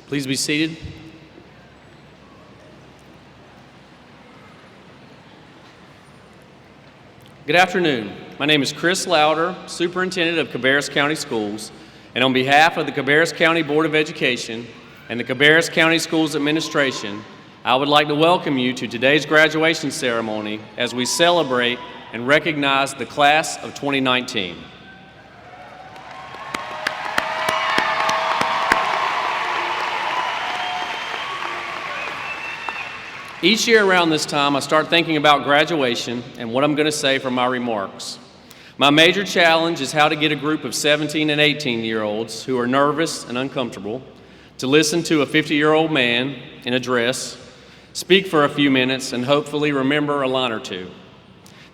Please be seated. Good afternoon. My name is Chris Louder, Superintendent of Cabarrus County Schools, and on behalf of the Cabarrus County Board of Education and the Cabarrus County Schools Administration, I would like to welcome you to today's graduation ceremony as we celebrate and recognize the class of 2019. Each year around this time, I start thinking about graduation and what I'm going to say for my remarks. My major challenge is how to get a group of 17 and 18-year-olds who are nervous and uncomfortable to listen to a 50-year-old man in a dress, speak for a few minutes, and hopefully remember a line or two.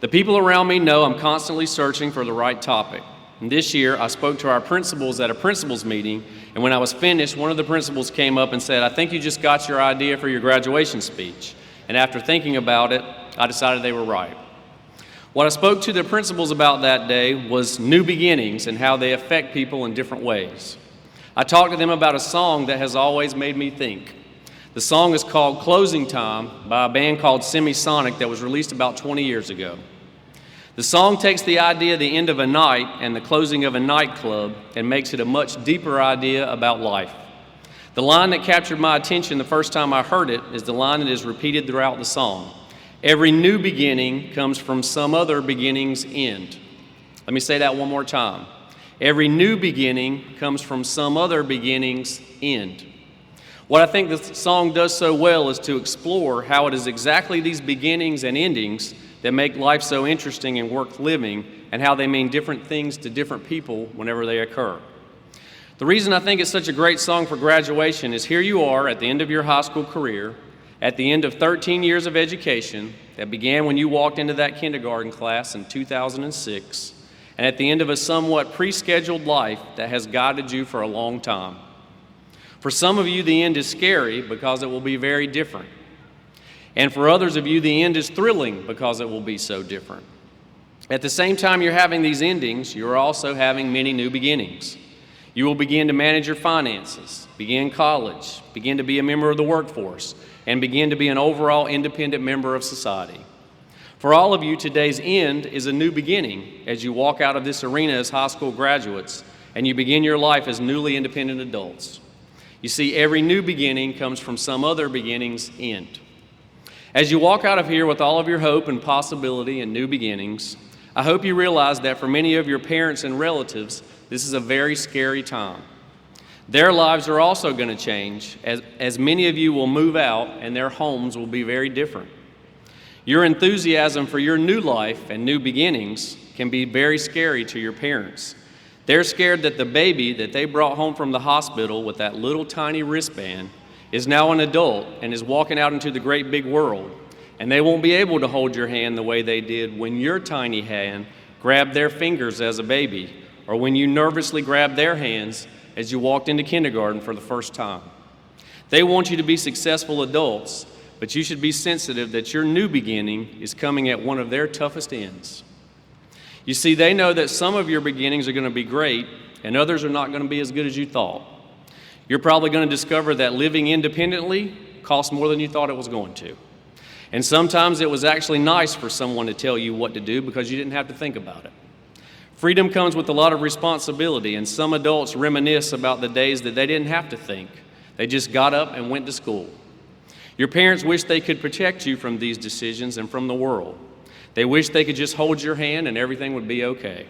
The people around me know I'm constantly searching for the right topic. And this year, I spoke to our principals at a principals meeting, and when I was finished, one of the principals came up and said, "I think you just got your idea for your graduation speech." And after thinking about it, I decided they were right. What I spoke to the principals about that day was new beginnings and how they affect people in different ways. I talked to them about a song that has always made me think. The song is called "Closing Time" by a band called Semisonic that was released about 20 years ago. The song takes the idea of the end of a night and the closing of a nightclub and makes it a much deeper idea about life. The line that captured my attention the first time I heard it is the line that is repeated throughout the song. Every new beginning comes from some other beginning's end. Let me say that one more time. Every new beginning comes from some other beginning's end. What I think the song does so well is to explore how it is exactly these beginnings and endings that make life so interesting and worth living, and how they mean different things to different people whenever they occur. The reason I think it's such a great song for graduation is here you are at the end of your high school career, at the end of 13 years of education that began when you walked into that kindergarten class in 2006, and at the end of a somewhat pre-scheduled life that has guided you for a long time. For some of you, the end is scary because it will be very different. And for others of you, the end is thrilling because it will be so different. At the same time you're having these endings, you're also having many new beginnings. You will begin to manage your finances, begin college, begin to be a member of the workforce, and begin to be an overall independent member of society. For all of you, today's end is a new beginning as you walk out of this arena as high school graduates and you begin your life as newly independent adults. You see, every new beginning comes from some other beginning's end. As you walk out of here with all of your hope and possibility and new beginnings, I hope you realize that for many of your parents and relatives, this is a very scary time. Their lives are also going to change as many of you will move out and their homes will be very different. Your enthusiasm for your new life and new beginnings can be very scary to your parents. They're scared that the baby that they brought home from the hospital with that little tiny wristband is now an adult and is walking out into the great big world, and they won't be able to hold your hand the way they did when your tiny hand grabbed their fingers as a baby, or when you nervously grabbed their hands as you walked into kindergarten for the first time. They want you to be successful adults, but you should be sensitive that your new beginning is coming at one of their toughest ends. You see, they know that some of your beginnings are going to be great, and others are not going to be as good as you thought. You're probably going to discover that living independently costs more than you thought it was going to. And sometimes it was actually nice for someone to tell you what to do because you didn't have to think about it. Freedom comes with a lot of responsibility, and some adults reminisce about the days that they didn't have to think. They just got up and went to school. Your parents wish they could protect you from these decisions and from the world. They wish they could just hold your hand and everything would be okay.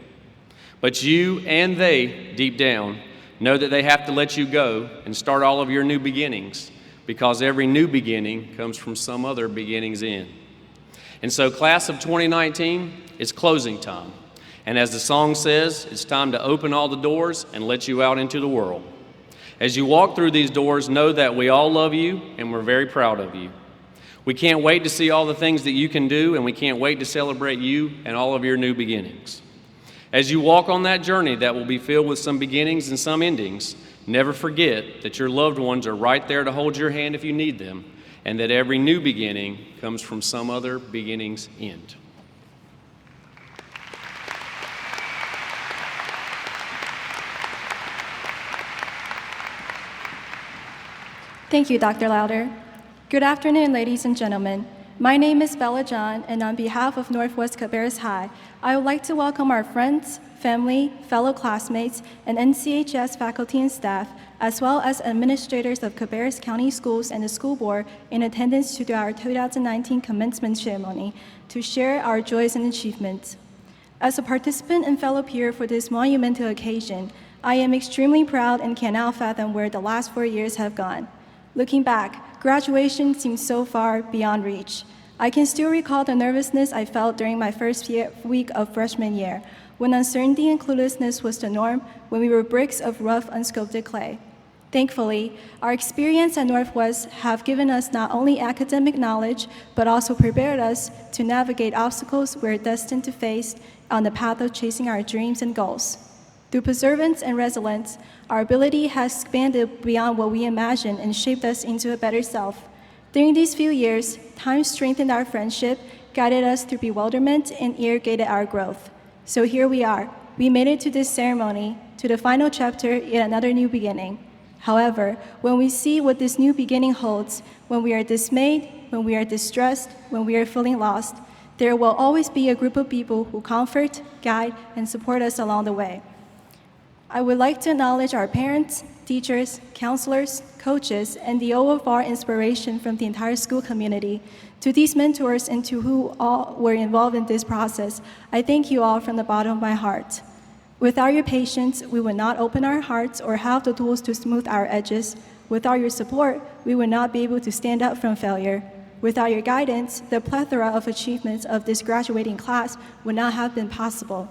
But you and they, deep down, know that they have to let you go and start all of your new beginnings, because every new beginning comes from some other beginning's end. And so class of 2019, it's closing time. And as the song says, it's time to open all the doors and let you out into the world. As you walk through these doors, know that we all love you and we're very proud of you. We can't wait to see all the things that you can do, and we can't wait to celebrate you and all of your new beginnings. As you walk on that journey that will be filled with some beginnings and some endings, never forget that your loved ones are right there to hold your hand if you need them, and that every new beginning comes from some other beginning's end. Thank you, Dr. Lauder. Good afternoon, ladies and gentlemen. My name is Bella John, and on behalf of Northwest Cabarrus High, I would like to welcome our friends, family, fellow classmates, and NCHS faculty and staff, as well as administrators of Cabarrus County Schools and the school board in attendance to our 2019 commencement ceremony to share our joys and achievements. As a participant and fellow peer for this monumental occasion, I am extremely proud and cannot fathom where the last 4 years have gone. Looking back, graduation seems so far beyond reach. I can still recall the nervousness I felt during my first week of freshman year, when uncertainty and cluelessness was the norm, when we were bricks of rough, unsculpted clay. Thankfully, our experience at Northwest have given us not only academic knowledge, but also prepared us to navigate obstacles we're destined to face on the path of chasing our dreams and goals. Through perseverance and resilience, our ability has expanded beyond what we imagined and shaped us into a better self. During these few years, time strengthened our friendship, guided us through bewilderment, and irrigated our growth. So here we are. We made it to this ceremony, to the final chapter, yet another new beginning. However, when we see what this new beginning holds, when we are dismayed, when we are distressed, when we are feeling lost, there will always be a group of people who comfort, guide, and support us along the way. I would like to acknowledge our parents, teachers, counselors, coaches, and the overall inspiration from the entire school community. To these mentors and to who all were involved in this process, I thank you all from the bottom of my heart. Without your patience, we would not open our hearts or have the tools to smooth our edges. Without your support, we would not be able to stand up from failure. Without your guidance, the plethora of achievements of this graduating class would not have been possible.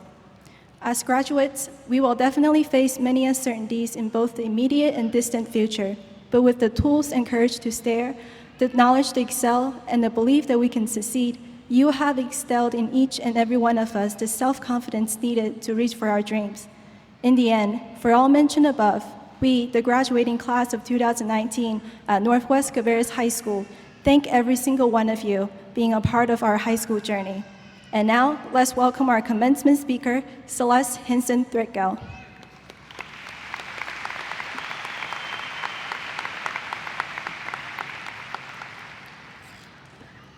As graduates, we will definitely face many uncertainties in both the immediate and distant future, but with the tools and courage to stare, the knowledge to excel, and the belief that we can succeed, you have instilled in each and every one of us the self-confidence needed to reach for our dreams. In the end, for all mentioned above, we, the graduating class of 2019 at Northwest Cabarrus High School, thank every single one of you being a part of our high school journey. And now, let's welcome our commencement speaker, Celeste Hinson-Threadgill.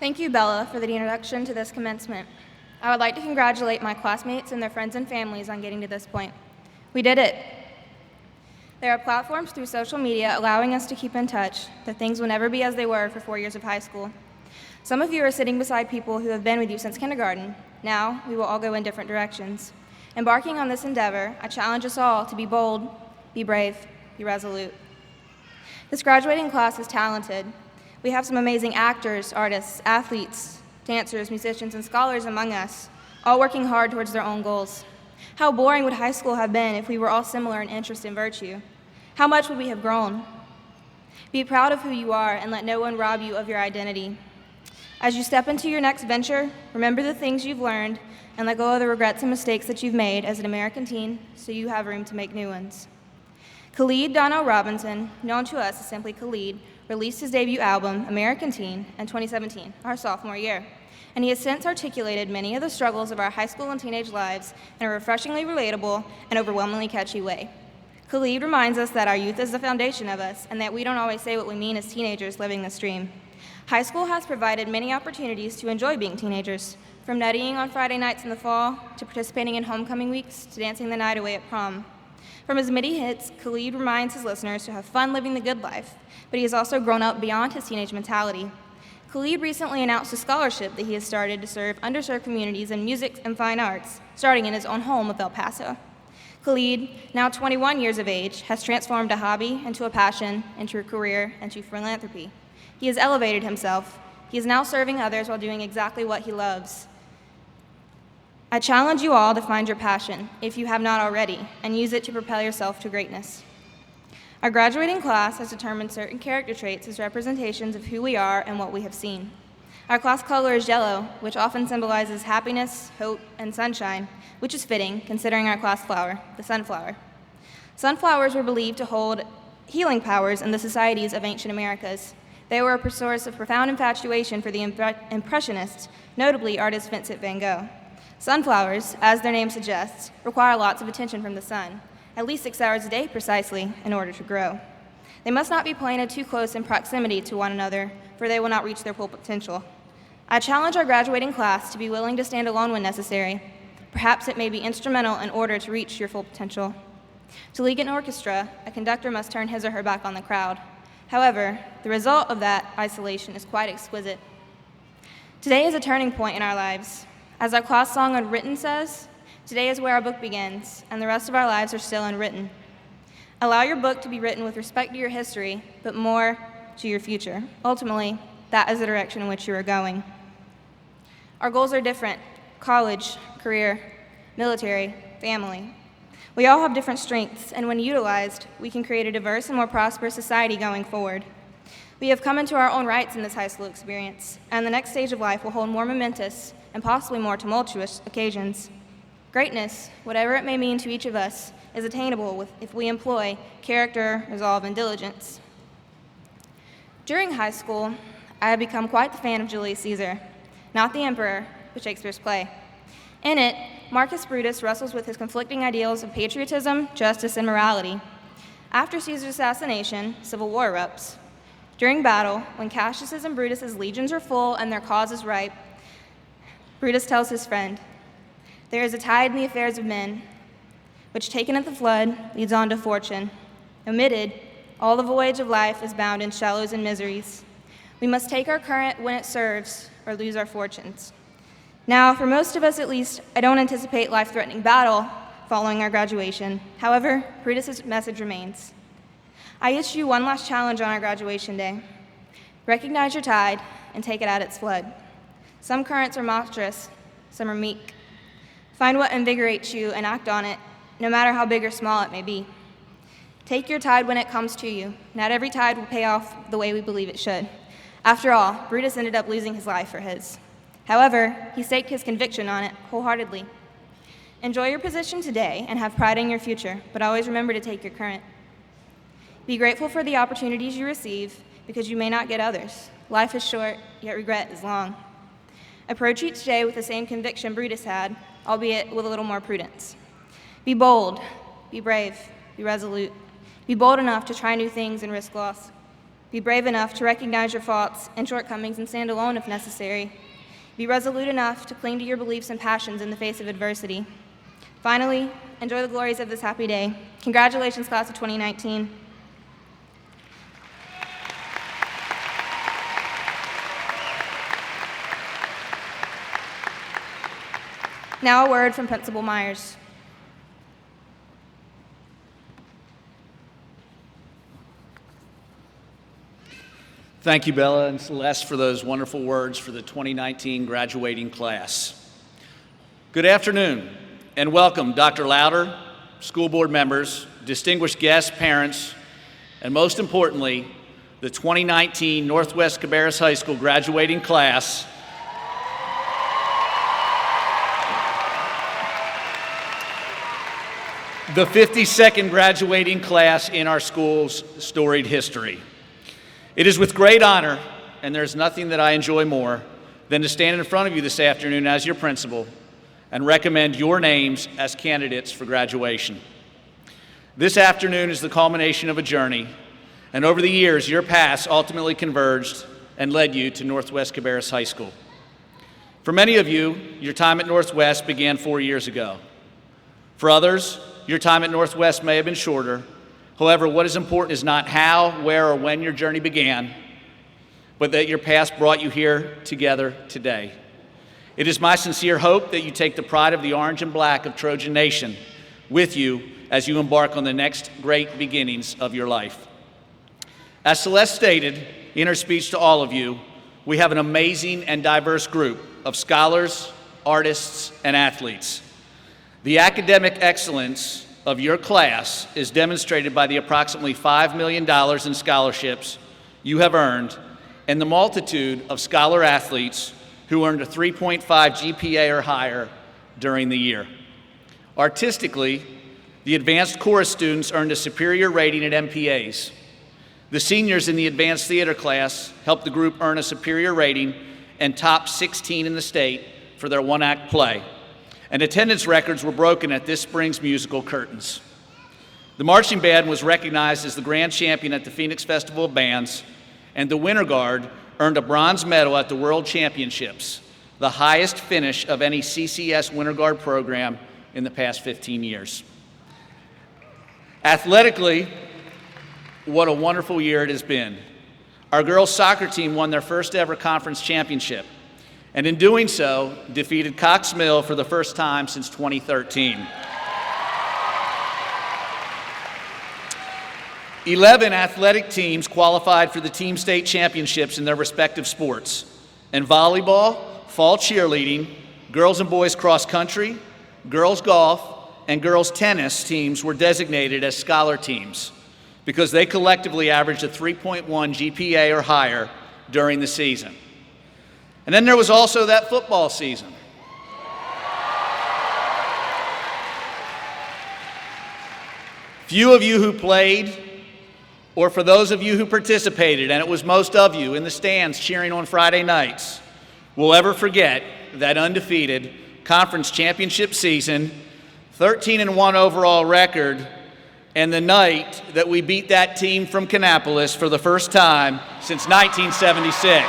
Thank you, Bella, for the introduction to this commencement. I would like to congratulate my classmates and their friends and families on getting to this point. We did it. There are platforms through social media allowing us to keep in touch, that things will never be as they were for 4 years of high school. Some of you are sitting beside people who have been with you since kindergarten. Now, we will all go in different directions. Embarking on this endeavor, I challenge us all to be bold, be brave, be resolute. This graduating class is talented. We have some amazing actors, artists, athletes, dancers, musicians, and scholars among us, all working hard towards their own goals. How boring would high school have been if we were all similar in interest and virtue? How much would we have grown? Be proud of who you are and let no one rob you of your identity. As you step into your next venture, remember the things you've learned and let go of the regrets and mistakes that you've made as an American teen so you have room to make new ones. Khalid Donnell Robinson, known to us as simply Khalid, released his debut album, American Teen, in 2017, our sophomore year, and he has since articulated many of the struggles of our high school and teenage lives in a refreshingly relatable and overwhelmingly catchy way. Khalid reminds us that our youth is the foundation of us and that we don't always say what we mean as teenagers living this dream. High school has provided many opportunities to enjoy being teenagers, from nuttying on Friday nights in the fall, to participating in homecoming weeks, to dancing the night away at prom. From his MIDI hits, Khalid reminds his listeners to have fun living the good life, but he has also grown up beyond his teenage mentality. Khalid recently announced a scholarship that he has started to serve underserved communities in music and fine arts, starting in his own home of El Paso. Khalid, now 21 years of age, has transformed a hobby into a passion, into a career, into philanthropy. He has elevated himself. He is now serving others while doing exactly what he loves. I challenge you all to find your passion, if you have not already, and use it to propel yourself to greatness. Our graduating class has determined certain character traits as representations of who we are and what we have seen. Our class color is yellow, which often symbolizes happiness, hope, and sunshine, which is fitting considering our class flower, the sunflower. Sunflowers were believed to hold healing powers in the societies of ancient Americas. They were a source of profound infatuation for the Impressionists, notably artist Vincent van Gogh. Sunflowers, as their name suggests, require lots of attention from the sun, at least 6 hours a day precisely, in order to grow. They must not be planted too close in proximity to one another, for they will not reach their full potential. I challenge our graduating class to be willing to stand alone when necessary. Perhaps it may be instrumental in order to reach your full potential. To lead an orchestra, a conductor must turn his or her back on the crowd. However, the result of that isolation is quite exquisite. Today is a turning point in our lives. As our class song Unwritten says, today is where our book begins, and the rest of our lives are still unwritten. Allow your book to be written with respect to your history, but more to your future. Ultimately, that is the direction in which you are going. Our goals are different: college, career, military, family. We all have different strengths, and when utilized, we can create a diverse and more prosperous society going forward. We have come into our own rights in this high school experience, and the next stage of life will hold more momentous and possibly more tumultuous occasions. Greatness, whatever it may mean to each of us, is attainable if we employ character, resolve, and diligence. During high school, I have become quite the fan of Julius Caesar, not the emperor, but Shakespeare's play. In it, Marcus Brutus wrestles with his conflicting ideals of patriotism, justice, and morality. After Caesar's assassination, civil war erupts. During battle, when Cassius's and Brutus's legions are full and their cause is ripe, Brutus tells his friend, "There is a tide in the affairs of men, which taken at the flood leads on to fortune. Omitted, all the voyage of life is bound in shallows and miseries. We must take our current when it serves, or lose our fortunes." Now, for most of us at least, I don't anticipate life-threatening battle following our graduation. However, Brutus's message remains. I issue you one last challenge on our graduation day. Recognize your tide and take it at its flood. Some currents are monstrous, some are meek. Find what invigorates you and act on it, no matter how big or small it may be. Take your tide when it comes to you. Not every tide will pay off the way we believe it should. After all, Brutus ended up losing his life for his. However, he staked his conviction on it wholeheartedly. Enjoy your position today and have pride in your future, but always remember to take your current. Be grateful for the opportunities you receive, because you may not get others. Life is short, yet regret is long. Approach each day with the same conviction Brutus had, albeit with a little more prudence. Be bold, be brave, be resolute. Be bold enough to try new things and risk loss. Be brave enough to recognize your faults and shortcomings and stand alone if necessary. Be resolute enough to cling to your beliefs and passions in the face of adversity. Finally, enjoy the glories of this happy day. Congratulations, class of 2019. Now a word from Principal Myers. Thank you, Bella and Celeste, for those wonderful words for the 2019 graduating class. Good afternoon, and welcome Dr. Louder, school board members, distinguished guests, parents, and most importantly, the 2019 Northwest Cabarrus High School graduating class. The 52nd graduating class in our school's storied history. It is with great honor, and there's nothing that I enjoy more than to stand in front of you this afternoon as your principal and recommend your names as candidates for graduation. This afternoon is the culmination of a journey, and over the years, your paths ultimately converged and led you to Northwest Cabarrus High School. For many of you, your time at Northwest began 4 years ago. For others, your time at Northwest may have been shorter. However, what is important is not how, where, or when your journey began, but that your past brought you here together today. It is my sincere hope that you take the pride of the orange and black of Trojan Nation with you as you embark on the next great beginnings of your life. As Celeste stated in her speech to all of you, we have an amazing and diverse group of scholars, artists, and athletes. The academic excellence of your class is demonstrated by the approximately $5 million in scholarships you have earned and the multitude of scholar athletes who earned a 3.5 GPA or higher during the year. Artistically, the advanced chorus students earned a superior rating at MPAs. The seniors in the advanced theater class helped the group earn a superior rating and top 16 in the state for their one-act play. And attendance records were broken at this spring's musical Curtains. The marching band was recognized as the grand champion at the Phoenix Festival of Bands, and the Winter Guard earned a bronze medal at the World Championships, the highest finish of any CCS Winter Guard program in the past 15 years. Athletically, what a wonderful year it has been. Our girls' soccer team won their first ever conference championship, and in doing so, defeated Cox Mill for the first time since 2013. 11 athletic teams qualified for the team state championships in their respective sports. In volleyball, fall cheerleading, girls and boys cross country, girls golf, and girls tennis teams were designated as scholar teams because they collectively averaged a 3.1 GPA or higher during the season. And then there was also that football season. Few of you who played, or for those of you who participated, and it was most of you in the stands cheering on Friday nights, will ever forget that undefeated conference championship season, 13-1 overall record, and the night that we beat that team from Kannapolis for the first time since 1976.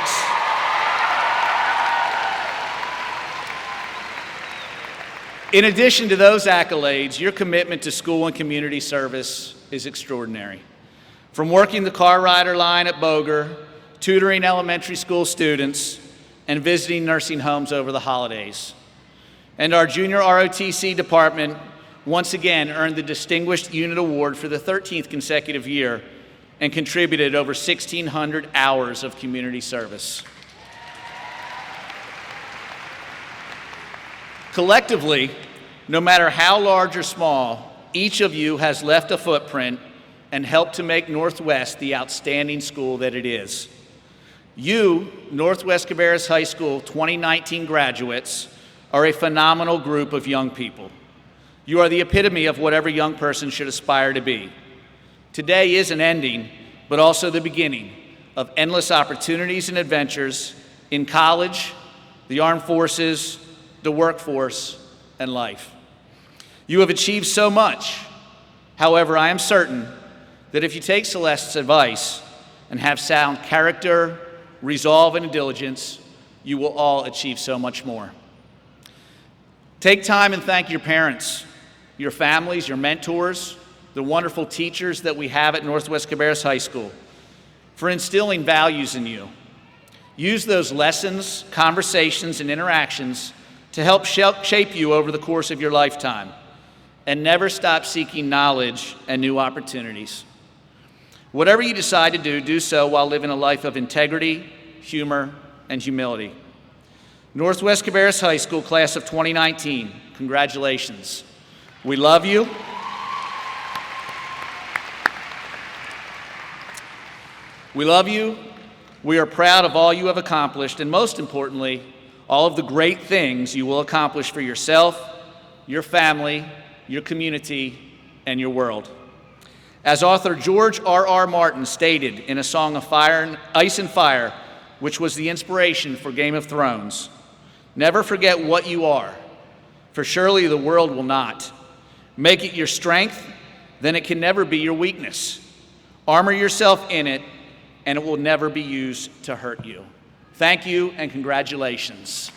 In addition to those accolades, your commitment to school and community service is extraordinary. From working the car rider line at Boger, tutoring elementary school students, and visiting nursing homes over the holidays. And our junior ROTC department once again earned the Distinguished Unit Award for the 13th consecutive year and contributed over 1,600 hours of community service. Collectively, no matter how large or small, each of you has left a footprint and helped to make Northwest the outstanding school that it is. You, Northwest Cabarrus High School 2019 graduates, are a phenomenal group of young people. You are the epitome of what every young person should aspire to be. Today is an ending, but also the beginning of endless opportunities and adventures in college, the armed forces, the workforce, and life. You have achieved so much. However, I am certain that if you take Celeste's advice and have sound character, resolve, and diligence, you will all achieve so much more. Take time and thank your parents, your families, your mentors, the wonderful teachers that we have at Northwest Cabarrus High School for instilling values in you. Use those lessons, conversations, and interactions to help shape you over the course of your lifetime, and never stop seeking knowledge and new opportunities. Whatever you decide to do, do so while living a life of integrity, humor, and humility. Northwest Cabarrus High School class of 2019, congratulations. We love you. We love you. We are proud of all you have accomplished, and most importantly, all of the great things you will accomplish for yourself, your family, your community, and your world. As author George R.R. Martin stated in A Song of Ice and Fire, which was the inspiration for Game of Thrones, never forget what you are, for surely the world will not. Make it your strength, then it can never be your weakness. Armor yourself in it, and it will never be used to hurt you. Thank you and congratulations.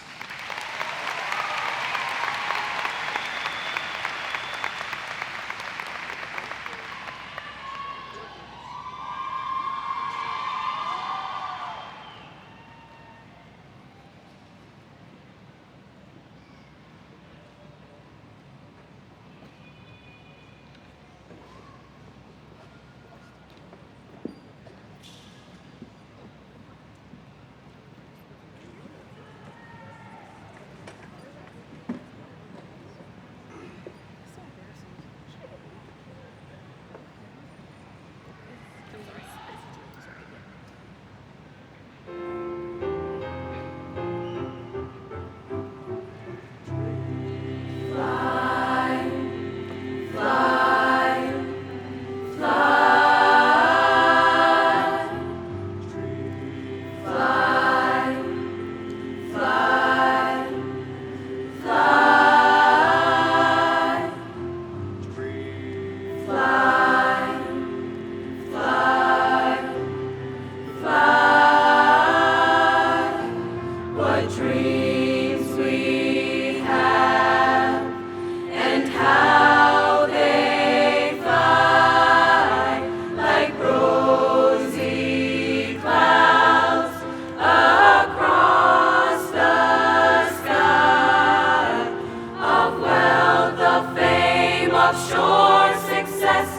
of sure success,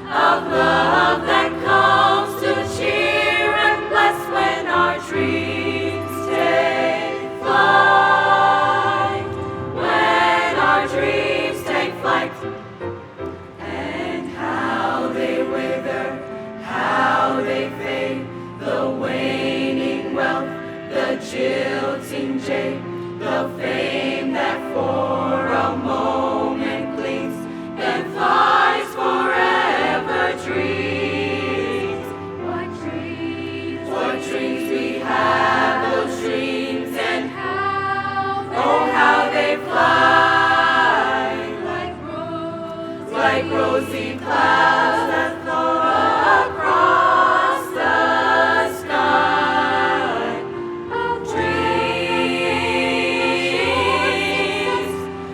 of love that comes to cheer and bless when our dreams take flight. When our dreams take flight. And how they wither, how they fade, the waning wealth, the jilting jade, the fame that for a moment gleams, then flies forever. Dreams, what dreams we have, those dreams, and how they fly, like rosy clouds that float across the sky. Dreams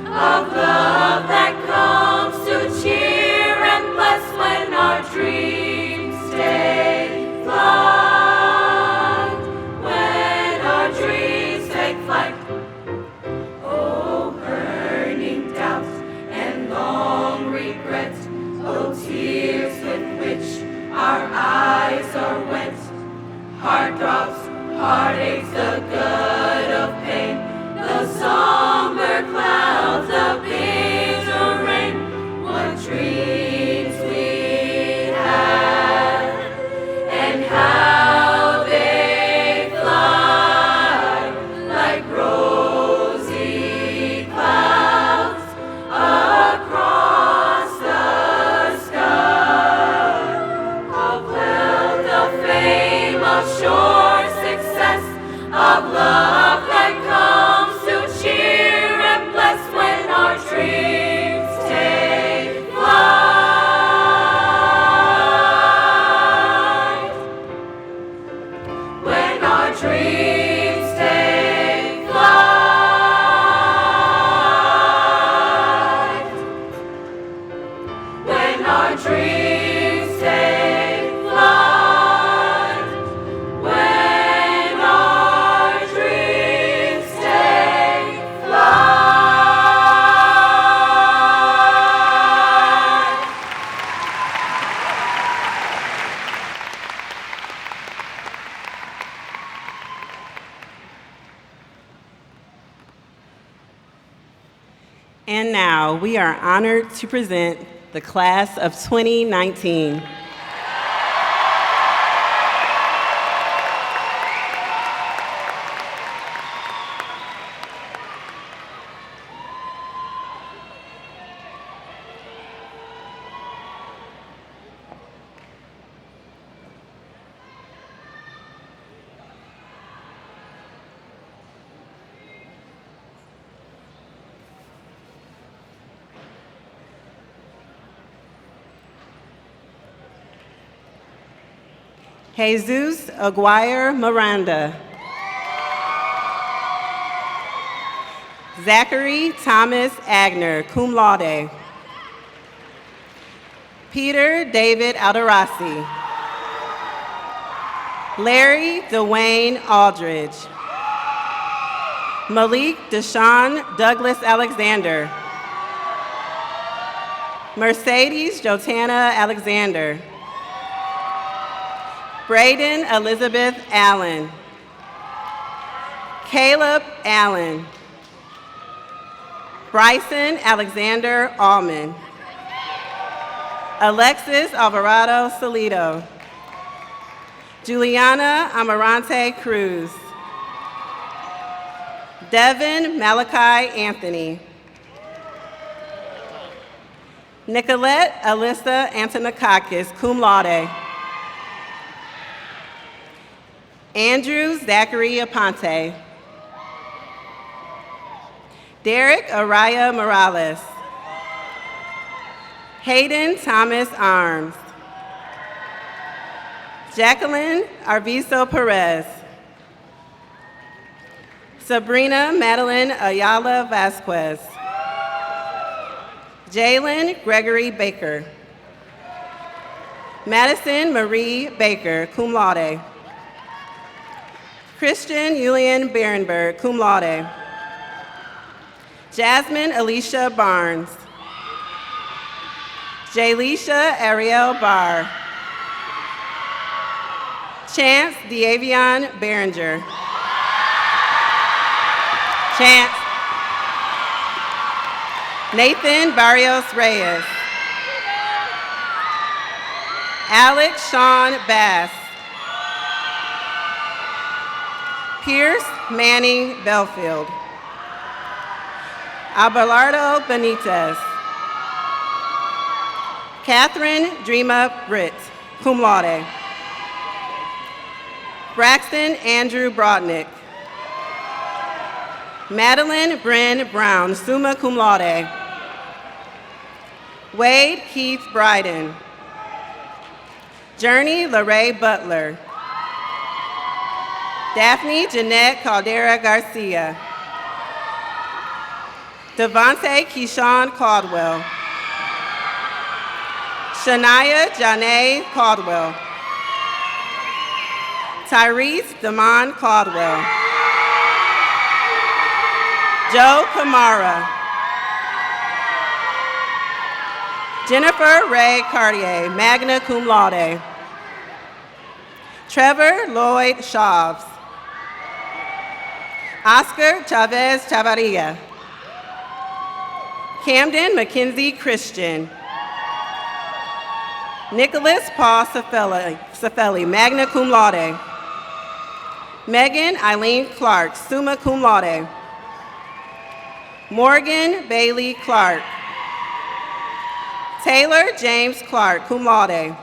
of love that comes to cheer and bless when our dreams take flight. When our dreams take flight. Oh, burning doubts and long regrets, oh, tears with which our eyes are wet, heart throbs, heartaches, the good of pain, the somber clouds, the bitter rain. What dreams we had, and how they fly, like rosy clouds across the sky. Of wealth, of fame, of sure success, of love that comes to cheer and bless when our dreams take flight. When our dreams take flight. When our dreams take flight. When our dreams take flight. And now we are honored to present the class of 2019. Jesus Aguirre Miranda. Zachary Thomas Agner, cum laude. Peter David Alderossi. Larry Dwayne Aldridge. Malik Deshaun Douglas Alexander. Mercedes Jotana Alexander. Braden Elizabeth Allen. Caleb Allen. Bryson Alexander Allman. Alexis Alvarado Salido. Juliana Amarante Cruz. Devin Malachi Anthony. Nicolette Alyssa Antonakakis, cum laude. Andrew Zachary Aponte. Derek Araya Morales. Hayden Thomas Arms. Jacqueline Arvizo Perez. Sabrina Madeline Ayala Vasquez. Jalen Gregory Baker. Madison Marie Baker, cum laude. Christian Julian Berenberg, cum laude. Jasmine Alicia Barnes. Jaylisha Ariel Barr. Chance Diavion Behringer. Chance. Nathan Barrios Reyes. Alex Sean Bass. Pierce Manning Belfield. Abelardo Benitez. Catherine Dreama Britt, cum laude. Braxton Andrew Brodnick. Madeline Bryn Brown, summa cum laude. Wade Keith Bryden. Journey LaRae Butler. Daphne Jeanette Caldera Garcia. Devontae Keyshawn Caldwell. Shania Janae Caldwell. Tyrese Damon Caldwell. Joe Kamara. Jennifer Ray Cartier, magna cum laude. Trevor Lloyd Shaws. Oscar Chavez Chavarria. Camden Mackenzie Christian. Nicholas Paul Safeli, magna cum laude. Megan Eileen Clark, summa cum laude. Morgan Bailey Clark. Taylor James Clark, cum laude.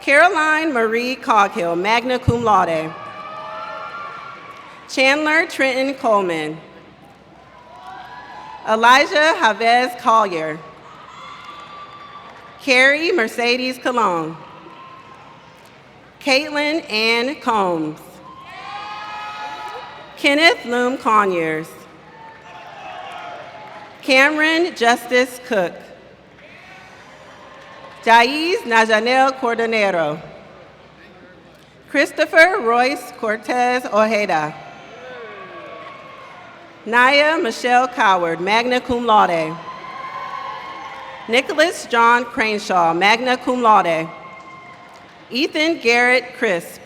Caroline Marie Coghill, magna cum laude. Chandler Trenton Coleman. Elijah Javez Collier. Carrie Mercedes Colon. Caitlin Ann Combs. Kenneth Loom Conyers. Cameron Justice Cook. Jaiz Najanel Cordonero. Christopher Royce Cortez Ojeda. Naya Michelle Coward, magna cum laude. Nicholas John Craneshaw, magna cum laude. Ethan Garrett Crisp.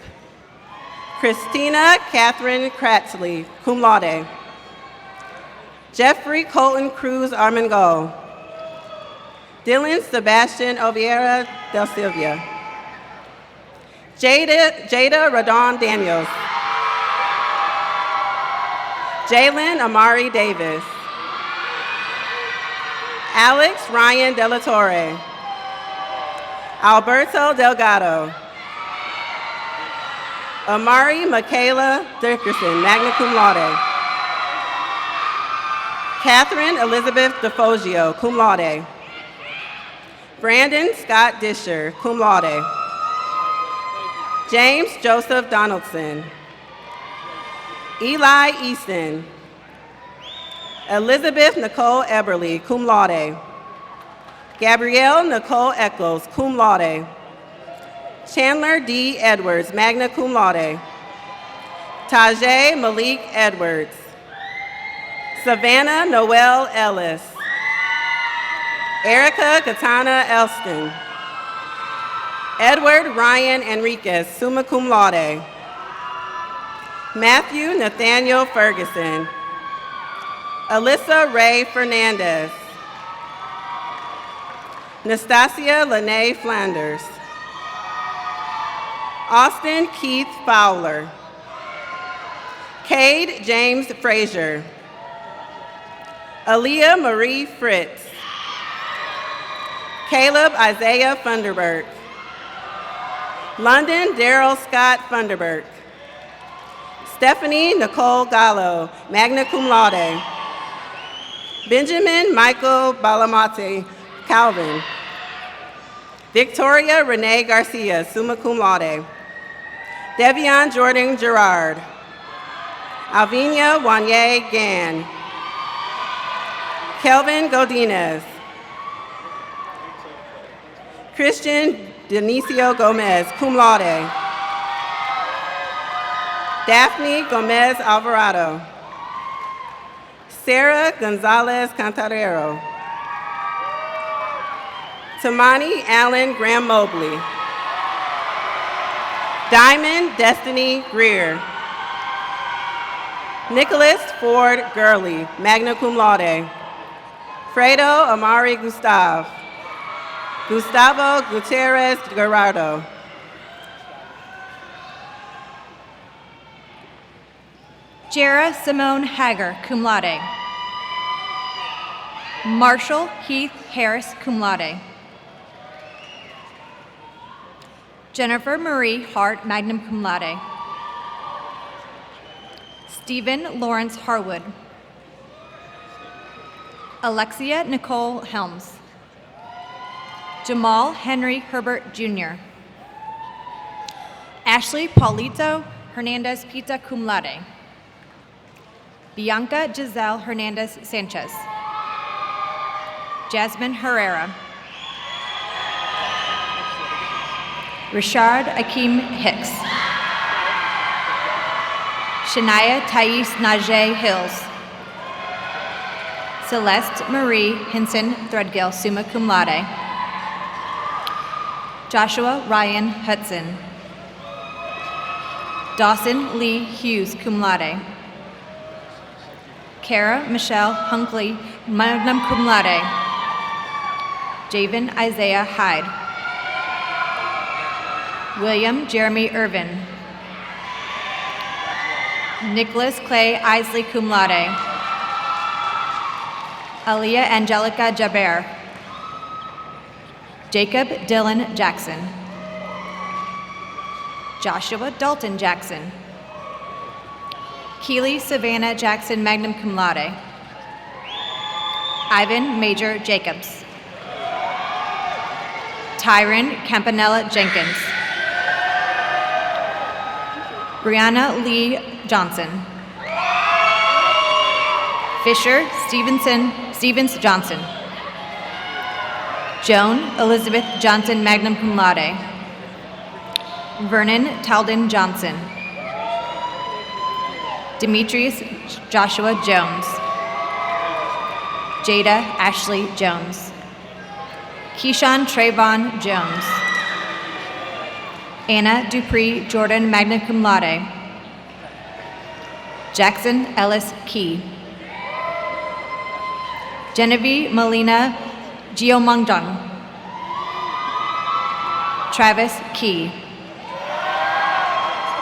Christina Catherine Kratzley, cum laude. Jeffrey Colton Cruz Armengol. Dylan Sebastian Oviera Del Silvia. Jada Radon Daniels. Jalen Amari Davis. Alex Ryan Delatorre. Alberto Delgado. Amari Michaela Dickerson, magna cum laude. Catherine Elizabeth DeFogio, cum laude. Brandon Scott Disher, cum laude. James Joseph Donaldson. Eli Easton. Elizabeth Nicole Eberly, cum laude. Gabrielle Nicole Eccles, cum laude. Chandler D. Edwards, magna cum laude. Tajay Malik Edwards. Savannah Noel Ellis. Erica Katana Elston. Edward Ryan Enriquez, summa cum laude. Matthew Nathaniel Ferguson. Alyssa Ray Fernandez. Nastasia Lene Flanders. Austin Keith Fowler. Cade James Frazier. Aaliyah Marie Fritz. Caleb Isaiah Funderburk. London Daryl Scott Funderburk. Stephanie Nicole Gallo, magna cum laude. Benjamin Michael Balamate Calvin. Victoria Renee Garcia, summa cum laude. Devion Jordan Gerard. Alvinia Wanye Gann. Kelvin Godinez. Christian Dionisio Gomez, cum laude. Daphne Gomez Alvarado. Sarah Gonzalez Cantarero. Tamani Allen Graham Mobley. Diamond Destiny Greer. Nicholas Ford Gurley, magna cum laude. Fredo Amari Gustavo. Gustavo Gutierrez Gerardo. Jara Simone Hager, cum laude. Marshall Heath Harris, cum laude. Jennifer Marie Hart, magna cum laude. Stephen Lawrence Harwood. Alexia Nicole Helms. Jamal Henry Herbert Jr. Ashley Paulito Hernandez Pita, cum laude. Bianca Giselle Hernandez Sanchez. Jasmine Herrera. Richard Akeem Hicks. Shania Thais Najee Hills. Celeste Marie Hinson Threadgill, summa cum laude. Joshua Ryan Hudson. Dawson Lee Hughes, cum laude. Kara Michelle Hunkley, magna cum laude. Javen Isaiah Hyde. William Jeremy Irvin. Nicholas Clay Isley, cum laude. Aliyah Angelica Jaber. Jacob Dylan Jackson. Joshua Dalton Jackson. Keely Savannah Jackson, magna cum laude. Ivan Major Jacobs. Tyron Campanella Jenkins. Brianna Lee Johnson. Fisher Stevens Johnson. Joan Elizabeth Johnson, magna cum laude. Vernon Talden Johnson. Demetrius Joshua Jones. Jada Ashley Jones. Keyshawn Trayvon Jones. Anna Dupree Jordan, magna cum laude. Jackson Ellis Key. Genevieve Melina Geomongdong. Travis Key.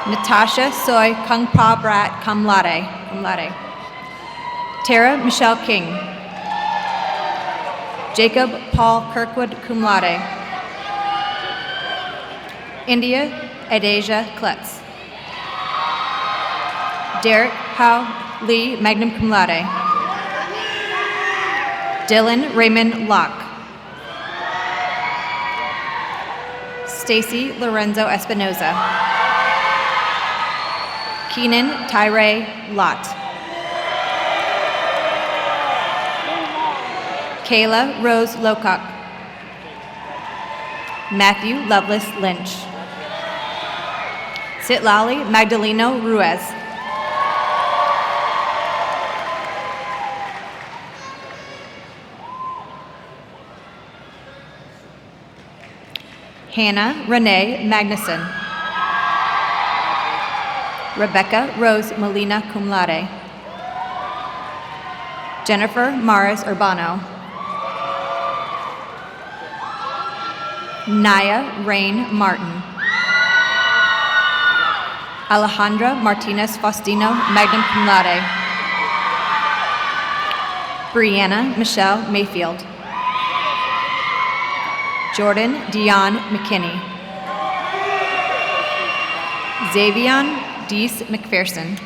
Natasha Soy Kung Pa Brat, cum laude. Tara Michelle King. Jacob Paul Kirkwood, cum laude. India Adeja Klutz. Derek Howe Lee, magna cum laude. Dylan Raymond Locke. Stacy Lorenzo Espinoza. Keenan Tyree Lott. Kayla Rose Locock. Matthew Lovelace Lynch. Sitlali Magdaleno Ruiz. Hannah Renee Magnuson. Rebecca Rose Molina, cum laude. Jennifer Maris Urbano. Naya Rain Martin. Alejandra Martinez Faustino, magna cum laude. Brianna Michelle Mayfield. Jordan Dion McKinney. Xavion Deese McPherson.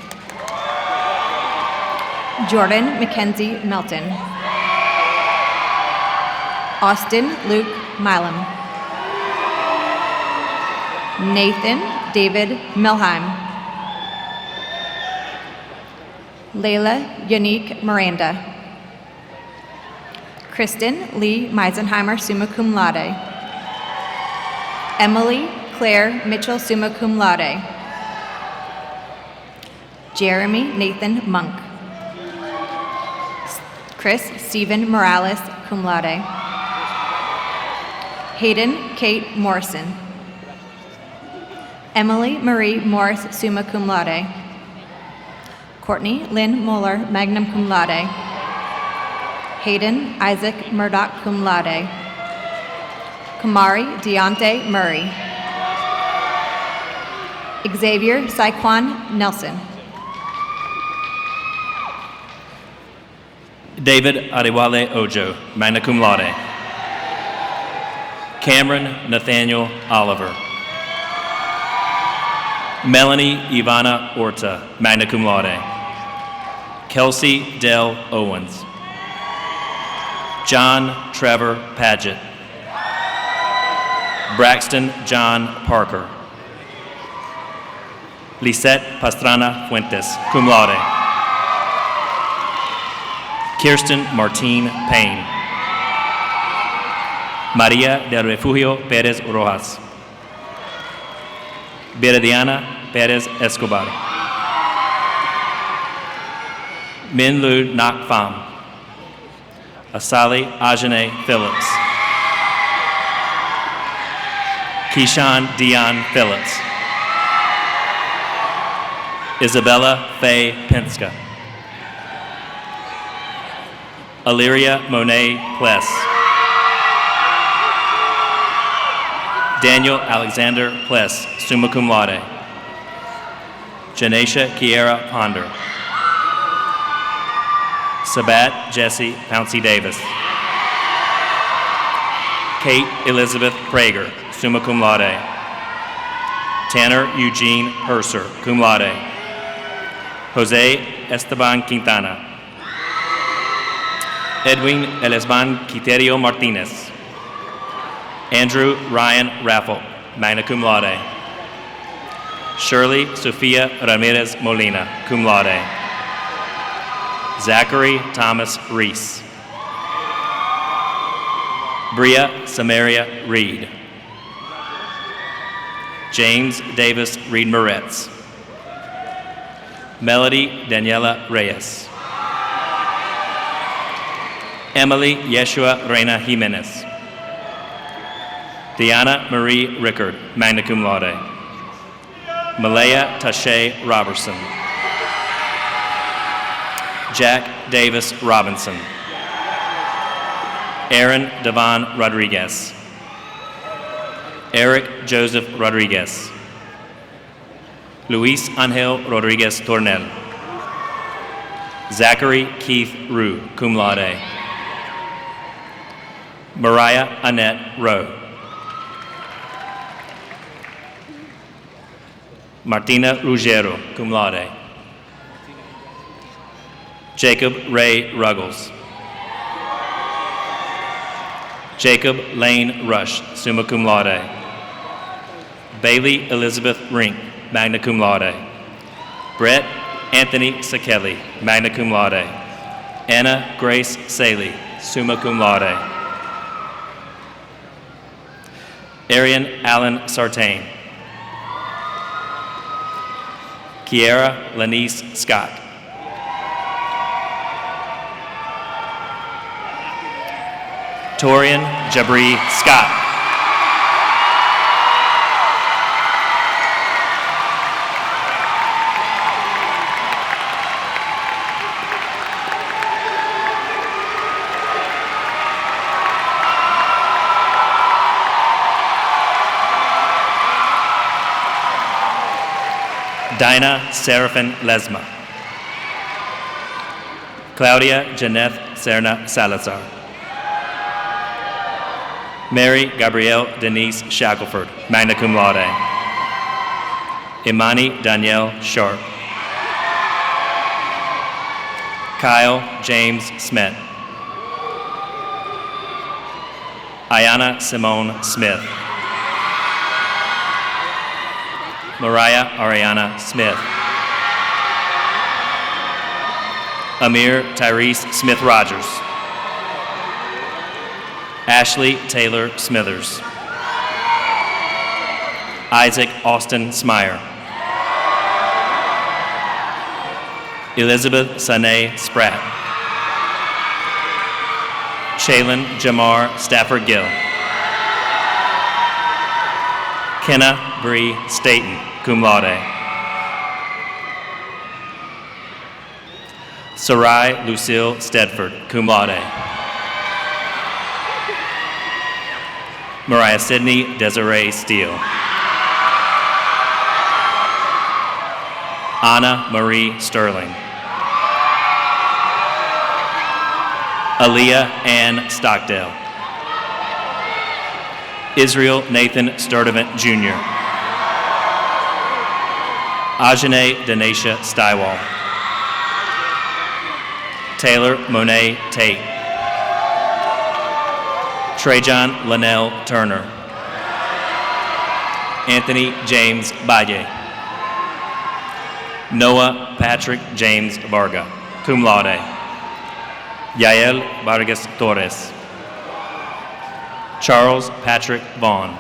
Jordan Mackenzie Melton. Austin Luke Milam. Nathan David Milheim. Layla Unique Miranda. Kristen Lee Meisenheimer, summa cum laude. Emily Claire Mitchell, summa cum laude. Jeremy Nathan Monk. Chris Stephen Morales, cum laude. Hayden Kate Morrison. Emily Marie Morris, summa cum laude. Courtney Lynn Mueller, magna cum laude. Hayden Isaac Murdoch, cum laude. Kamari Deontay Murray. Xavier Saquon Nelson. David Adewale Ojo, magna cum laude. Cameron Nathaniel Oliver. Melanie Ivana Orta, magna cum laude. Kelsey Dell Owens. John Trevor Paget. Braxton John Parker. Lisette Pastrana Fuentes, cum laude. Kirsten Martine Payne. Maria del Refugio Perez Rojas. Viridiana Perez Escobar. Minlu Nak Pham. Asali Ajane Phillips. Keyshawn Dion Phillips. Isabella Faye Penska. Illyria Monet Pless. Daniel Alexander Pless, summa cum laude. Janesha Kiera Ponder. Sabat Jesse Pouncey Davis. Kate Elizabeth Prager, summa cum laude. Tanner Eugene Purser, cum laude. Jose Esteban Quintana. Edwin Elesban Quiterio Martinez. Andrew Ryan Raffle, magna cum laude. Shirley Sofia Ramirez Molina, cum laude. Zachary Thomas Reese. Bria Samaria Reed. James Davis Reed Moretz. Melody Daniela Reyes. Emily Yeshua Reina Jimenez. Diana Marie Rickard, magna cum laude. Malaya Tashay Robertson. Jack Davis Robinson. Aaron Devon Rodriguez. Eric Joseph Rodriguez. Luis Angel Rodriguez Tornel. Zachary Keith Rue, cum laude. Mariah Annette Rowe. Martina Ruggiero, cum laude. Jacob Ray Ruggles. Jacob Lane Rush, summa cum laude. Bailey Elizabeth Rink, magna cum laude. Brett Anthony Sakeli, magna cum laude. Anna Grace Saley, summa cum laude. Arian Allen Sartain. Kiera Lanice Scott. Torian Jabri Scott. Dinah Serafin Lesma. Claudia Janeth Serna Salazar. Mary Gabrielle Denise Shackelford, magna cum laude. Imani Danielle Sharp. Kyle James Smith. Ayana Simone Smith. Mariah Ariana Smith. Amir Tyrese Smith Rogers. Ashley Taylor Smithers. Isaac Austin Smyer. Elizabeth Sane Spratt. Shaylin Jamar Stafford Gill. Kenna Bree Staten, cum laude. Sarai Lucille Stedford, cum laude. Mariah Sidney Desiree Steele. Anna Marie Sterling. Aaliyah Ann Stockdale. Israel Nathan Sturdivant Jr. Ajane Denisha Stywall. Taylor Monet Tate. Trajan Linnell Turner. Anthony James Valle. Noah Patrick James Varga, cum laude. Yael Vargas Torres. Charles Patrick Vaughn.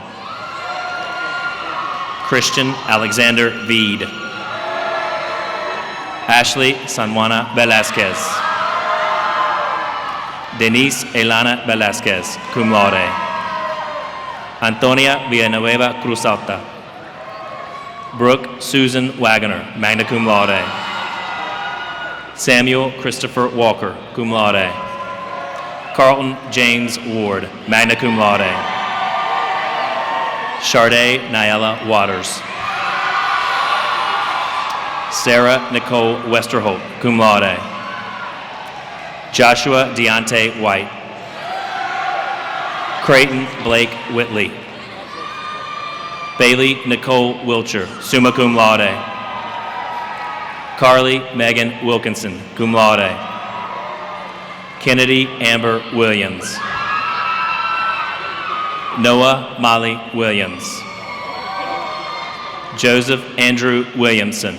Christian Alexander Veed. Ashley Sanjuana Velasquez. Denise Elana Velasquez, cum laude. Antonia Villanueva Cruz Alta. Brooke Susan Wagner, magna cum laude. Samuel Christopher Walker, cum laude. Carlton James Ward, magna cum laude. Sharday Nyella Waters. Sarah Nicole Westerholt, cum laude. Joshua Deontay White. Creighton Blake Whitley. Bailey Nicole Wilcher, summa cum laude. Carly Megan Wilkinson, cum laude. Kennedy Amber Williams. Noah Molly Williams. Joseph Andrew Williamson.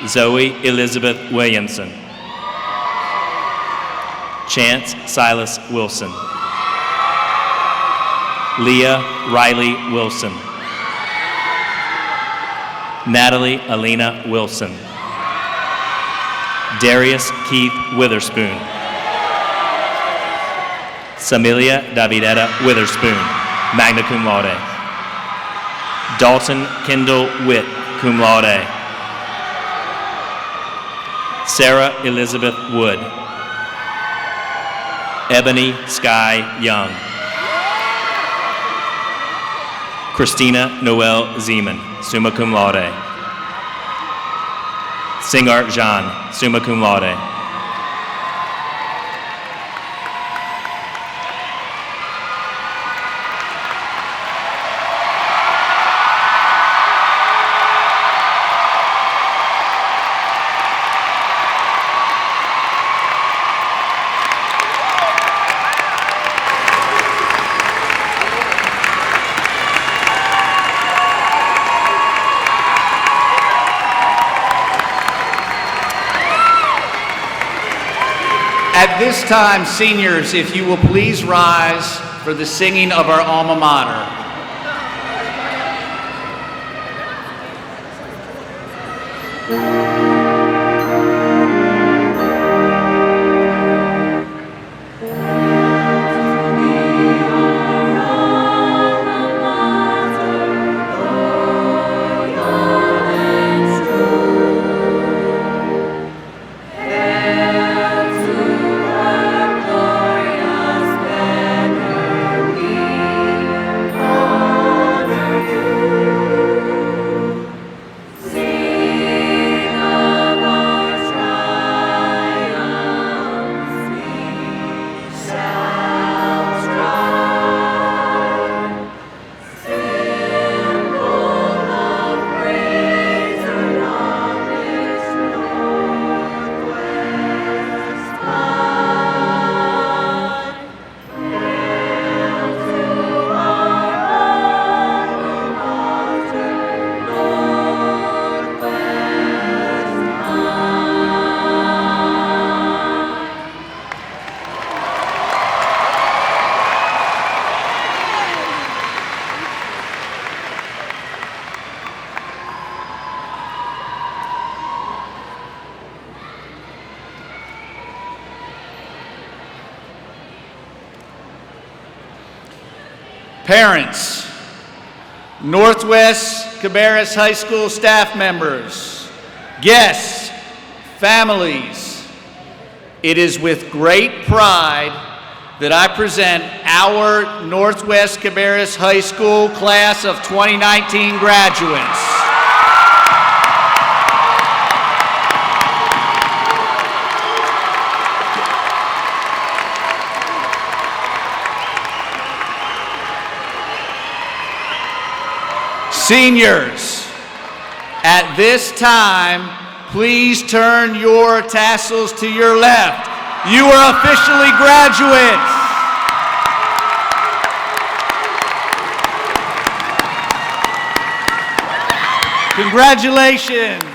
Zoe Elizabeth Williamson. Chance Silas Wilson. Leah Riley Wilson. Natalie Alina Wilson. Darius Keith Witherspoon. Samilia Davidetta Witherspoon, magna cum laude. Dalton Kendall Witt, cum laude. Sarah Elizabeth Wood. Ebony Sky Young. Christina Noel Zeman, summa cum laude. Singart Jean, summa cum laude. At this time, seniors, if you will please rise for the singing of our alma mater. Parents, Northwest Cabarrus High School staff members, guests, families, it is with great pride that I present our Northwest Cabarrus High School class of 2019 graduates. Seniors, at this time, please turn your tassels to your left. You are officially graduates. Congratulations.